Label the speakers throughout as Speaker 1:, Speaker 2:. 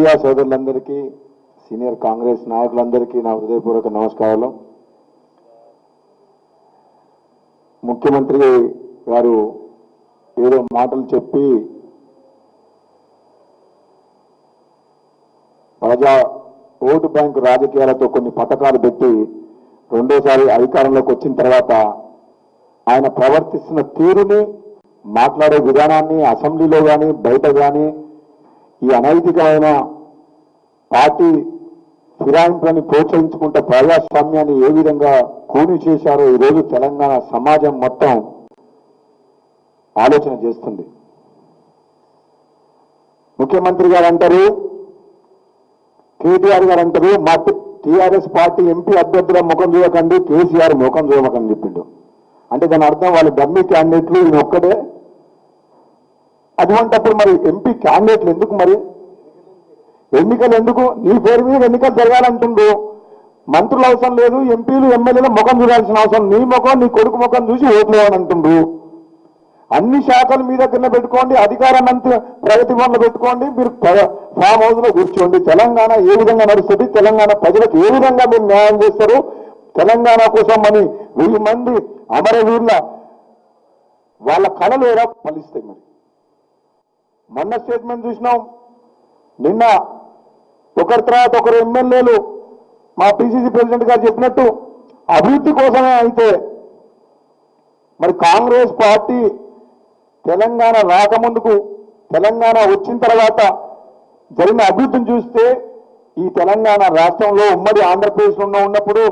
Speaker 1: Media సోదరులందరికీ, senior Congress నాయకులందరికీ నా హృదయపూర్వక నమస్కారాలు. ముఖ్యమంత్రి గారు ఏదో మాటలు చెప్పి ప్రజా ఓటు బ్యాంకు రాజకీయాలతో కొన్ని పథకాలు పెట్టి రెండోసారి అధికారంలోకి వచ్చిన తర్వాత ఆయన ప్రవర్తిస్తున్న తీరుని, మాట్లాడే విధానాన్ని అసెంబ్లీలో కానీ బయట కానీ ఈ అనైతికమైన పార్టీ ఫిరాయింపులను ప్రోత్సహించుకుంటూ ప్రజాస్వామ్యాన్ని ఏ విధంగా కూని చేశారో ఈరోజు తెలంగాణ సమాజం మొత్తం ఆలోచన చేస్తుంది. ముఖ్యమంత్రి గారు అంటారు, కేటీఆర్ గారు అంటారు, మా టీఆర్ఎస్ పార్టీ ఎంపీ అభ్యర్థుల ముఖం చూడకండి, కేసీఆర్ ముఖం చూడకండి చెప్పిండు. అంటే దాని అర్థం వాళ్ళు డమ్మీ క్యాండిడేట్లు, ఈయన ఒక్కడే. అటువంటిప్పుడు మరి ఎంపీ క్యాండిడేట్లు ఎందుకు? మరి ఎన్నికలు ఎందుకు? నీ పేరు మీద ఎన్నికలు జరగాలంటుండ్రు. మంత్రులు అవసరం లేదు, ఎంపీలు ఎమ్మెల్యేల ముఖం చూడాల్సిన అవసరం, నీ ముఖం నీ కొడుకు ముఖం చూసి ఓట్లు వేయాలంటుండ్రు. అన్ని శాఖలు మీ దగ్గర పెట్టుకోండి, అధికార మంత్రి ప్రగతి భవన్లో పెట్టుకోండి, మీరు ఫామ్ హౌస్ లో కూర్చోండి. తెలంగాణ ఏ విధంగా నడుస్తుంది, తెలంగాణ ప్రజలకు ఏ విధంగా మీరు న్యాయం చేస్తారు, తెలంగాణ కోసం అని 1000 మంది అమరవీరుల వాళ్ళ కళలు ఎలా ఫలిస్తాయి? మరి మొన్న స్టేట్మెంట్ చూసినాం, నిన్న ఒకరి తర్వాత ఒకరు ఎమ్మెల్యేలు మా పిసిసి ప్రెసిడెంట్ గారు చెప్పినట్టు అభివృద్ధి కోసమే అయితే మరి కాంగ్రెస్ పార్టీ తెలంగాణ రాకముందుకు, తెలంగాణ వచ్చిన తర్వాత జరిగిన అభివృద్ధిని చూస్తే ఈ తెలంగాణ రాష్ట్రంలో ఉమ్మడి ఆంధ్రప్రదేశ్లో ఉన్నప్పుడు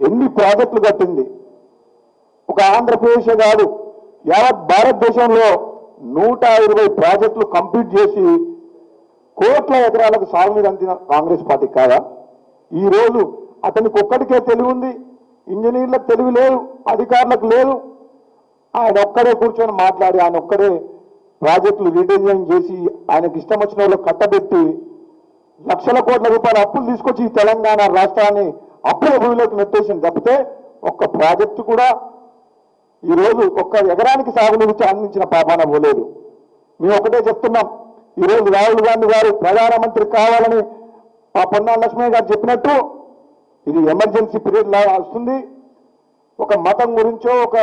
Speaker 1: ఎన్ని ప్రాజెక్టులు కట్టింది. ఒక ఆంధ్రప్రదేశ్ కాదు, యావత్ భారతదేశంలో 120 ప్రాజెక్టులు కంప్లీట్ చేసి కోట్ల ఎకరాలకు సాగునీరు అందిన కాంగ్రెస్ పార్టీ కాదా? ఈరోజు అతనికి ఒక్కడికే తెలివి ఉంది, ఇంజనీర్లకు తెలివి లేదు, అధికారులకు లేదు. ఆయన ఒక్కడే కూర్చొని మాట్లాడి, ఆయన ఒక్కడే ప్రాజెక్టులు రీడిజైన్ చేసి ఆయనకి ఇష్టం వచ్చిన వాళ్ళకి కట్టబెట్టి లక్షల కోట్ల రూపాయల అప్పులు తీసుకొచ్చి ఈ తెలంగాణ రాష్ట్రాన్ని అప్పుల భూమిలోకి నెట్టేసింది తప్పితే ఒక్క ప్రాజెక్టు కూడా ఈరోజు ఒక్క ఎకరానికి సాగునీరు అందించిన పాపాన పోలేదు. మేము ఒకటే చెప్తున్నాం, ఈరోజు రాహుల్ గాంధీ గారు ప్రధానమంత్రి కావాలని మా పొన్నాల లక్ష్మయ్య గారు చెప్పినట్టు ఇది ఎమర్జెన్సీ పీరియడ్ లాగా వస్తుంది. ఒక మతం గురించో ఒక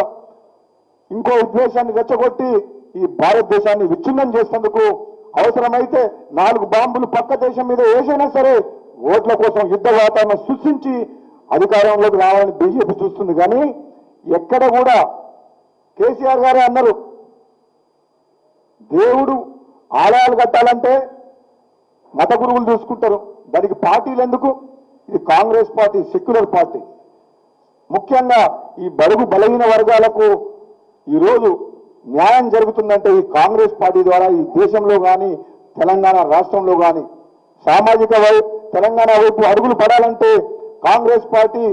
Speaker 1: ఇంకో ఉద్దేశాన్ని రెచ్చగొట్టి ఈ భారతదేశాన్ని విచ్ఛిన్నం చేసేందుకు అవసరమైతే 4 బాంబులు పక్క దేశం మీద వేసైనా సరే ఓట్ల కోసం యుద్ధ వాతావరణం సృష్టించి అధికారంలోకి రావాలని బీజేపీ చూస్తుంది. కానీ ఎక్కడ కూడా కేసీఆర్ గారే అన్నారు, దేవుడు ఆలయాలు కట్టాలంటే మత గురువులు చూసుకుంటారు, దానికి పార్టీలు ఎందుకు? ఇది కాంగ్రెస్ పార్టీ సెక్యులర్ పార్టీ. ముఖ్యంగా ఈ బడుగు బలహీన వర్గాలకు ఈరోజు న్యాయం జరుగుతుందంటే ఈ కాంగ్రెస్ పార్టీ ద్వారా ఈ దేశంలో కానీ తెలంగాణ రాష్ట్రంలో కానీ సామాజిక తెలంగాణ వైపు అడుగులు పడాలంటే కాంగ్రెస్ పార్టీ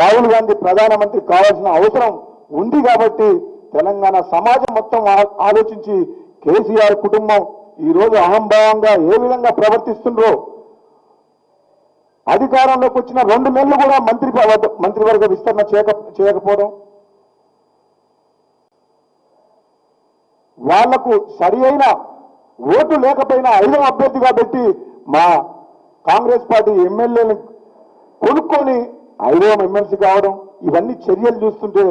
Speaker 1: రాహుల్ గాంధీ ప్రధానమంత్రి కావాల్సిన అవసరం ఉంది. కాబట్టి తెలంగాణ సమాజం మొత్తం ఆలోచించి కేసీఆర్ కుటుంబం ఈరోజు అహంభావంగా ఏ విధంగా ప్రవర్తిస్తుండ్రో, అధికారంలోకి వచ్చిన 2 నెలలు కూడా మంత్రివర్గ విస్తరణ చేయకపోవడం, వాళ్లకు సరి అయిన ఓటు లేకపోయినా 5వ అభ్యర్థిగా పెట్టి మా కాంగ్రెస్ పార్టీ ఎమ్మెల్యేని కొనుక్కొని 5వ ఎమ్మెల్సీ కావడం, ఇవన్నీ చర్యలు చూస్తుంటే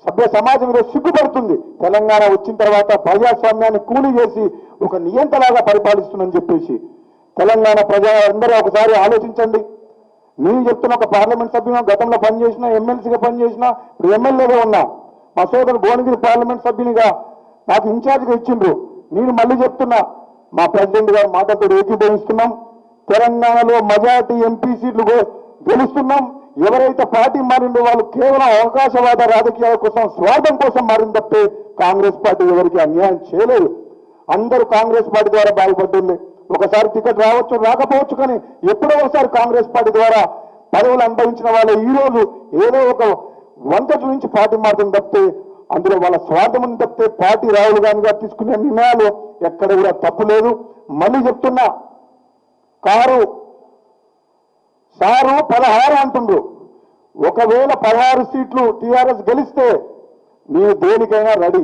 Speaker 1: సభ్య సమాజం మీద సిగ్గుపడుతుంది. తెలంగాణ వచ్చిన తర్వాత ప్రజాస్వామ్యాన్ని కూలి చేసి ఒక నియంతలాగా పరిపాలిస్తుందని చెప్పేసి తెలంగాణ ప్రజలందరూ ఒకసారి ఆలోచించండి. నేను చెప్తున్న ఒక పార్లమెంట్ సభ్యుని గతంలో పనిచేసిన, ఎమ్మెల్సీగా పనిచేసిన, ఇప్పుడు ఎమ్మెల్యేగా ఉన్నా, మా సోదరు భువనగిరి పార్లమెంట్ సభ్యునిగా నాకు ఇన్ఛార్జిగా ఇచ్చిండ్రు. నేను మళ్ళీ చెప్తున్నా, మా ప్రెసిడెంట్ గారు మాటలతో ఏకీభవిస్తున్నాం. తెలంగాణలో మెజారిటీ ఎంపీ సీట్లు గెలుస్తున్నాం. ఎవరైతే పార్టీ మారిందో వాళ్ళు కేవలం అవకాశవాద రాజకీయాల కోసం, స్వార్థం కోసం మారింది తప్పే కాంగ్రెస్ పార్టీ ఎవరికి అన్యాయం చేయలేదు. అందరూ కాంగ్రెస్ పార్టీ ద్వారా బాగుపడ్డింది. ఒకసారి టికెట్ రావచ్చు, రాకపోవచ్చు, కానీ ఎప్పుడో ఒకసారి కాంగ్రెస్ పార్టీ ద్వారా పదవులు అనుభవించిన వాళ్ళు ఈరోజు ఏదో ఒక వంక చూపించి పార్టీ మారుతుంది తప్పితే అందులో వాళ్ళ స్వార్థం ఉంది తప్పితే పార్టీ రాహుల్ గాంధీ గారు తీసుకునే నిర్ణయాలు ఎక్కడ కూడా తప్పు లేదు. మళ్ళీ చెప్తున్నా, సారు 16 అంటుండ్రు. ఒకవేళ 16 సీట్లు టీఆర్ఎస్ గెలిస్తే నేను దేనికైనా రెడీ.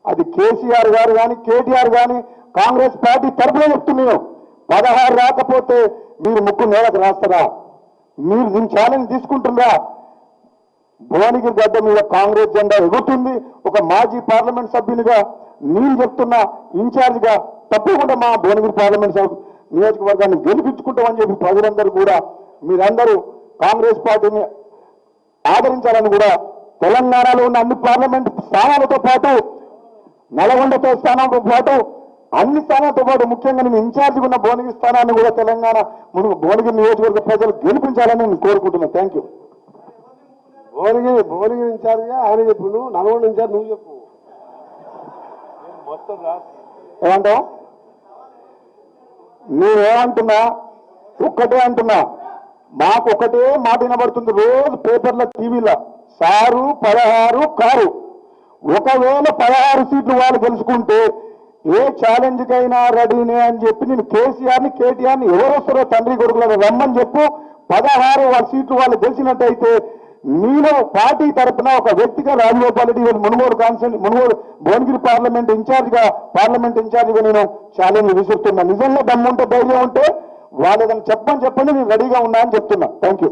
Speaker 1: అది కేసీఆర్ గారు కానీ కేటీఆర్ కానీ కాంగ్రెస్ పార్టీ తరఫున చెప్తున్నాను. 16 రాకపోతే మీరు ముక్కు నేలకు రాస్తారా? మీరు దీని ఛాలెంజ్ తీసుకుంటుందా? భువనగిరి గడ్డ మీద కాంగ్రెస్ జెండా ఎగురుతుంది. ఒక మాజీ పార్లమెంట్ సభ్యునిగా నేను చెప్తున్నా, ఇన్ఛార్జిగా తప్పకుండా మా భువనగిరి పార్లమెంట్ నియోజకవర్గాన్ని గెలిపించుకుంటామని చెప్పి ప్రజలందరూ కూడా మీరందరూ కాంగ్రెస్ పార్టీని ఆదరించాలని కూడా తెలంగాణలో ఉన్న అన్ని పార్లమెంట్ స్థానాలతో పాటు నల్గొండతో స్థానంతో పాటు అన్ని స్థానాలతో పాటు ముఖ్యంగా నేను ఇన్ఛార్జిగా ఉన్న భువనగిరి స్థానాన్ని కూడా తెలంగాణ భువనగిరి నియోజకవర్గ ప్రజలు గెలిపించాలని నేను కోరుకుంటున్నాను. Thank you.
Speaker 2: భువనగిరి ఇన్ఛార్జిగా ఆయన చెప్పు, నువ్వు నల్గొండ ఇన్ఛార్జ్ నువ్వు చెప్పు.
Speaker 1: ఏమంటావు? నేనేమంటున్నా, ఒక్కటే అంటున్నా, మాకు ఒకటే మాట వినబడుతుంది రోజు పేపర్ల టీవీలో, సారు 16 కారు. ఒకవేళ 16 సీట్లు వాళ్ళు గెలుచుకుంటే ఏ ఛాలెంజ్కైనా రెడీనే అని చెప్పి నేను కేసీఆర్ని కేటీఆర్ని ఎవరు వస్తారో తండ్రి కొడుకులను రమ్మని చెప్పు. 16 సీట్లు వాళ్ళు గెలిచినట్టయితే నేను పార్టీ తరఫున ఒక వ్యక్తిగా రాజగోపాల్ రెడ్డి మునుగోడు భువనగిరి పార్లమెంట్ ఇన్ఛార్జిగా నేను ఛాలెంజ్ విసురుతున్నా. నిజంగా దమ్ముంటే ధైర్యం ఉంటే వాళ్ళు ఏదైనా చెప్పండి, నేను రెడీగా ఉన్నా అని చెప్తున్నా. Thank you.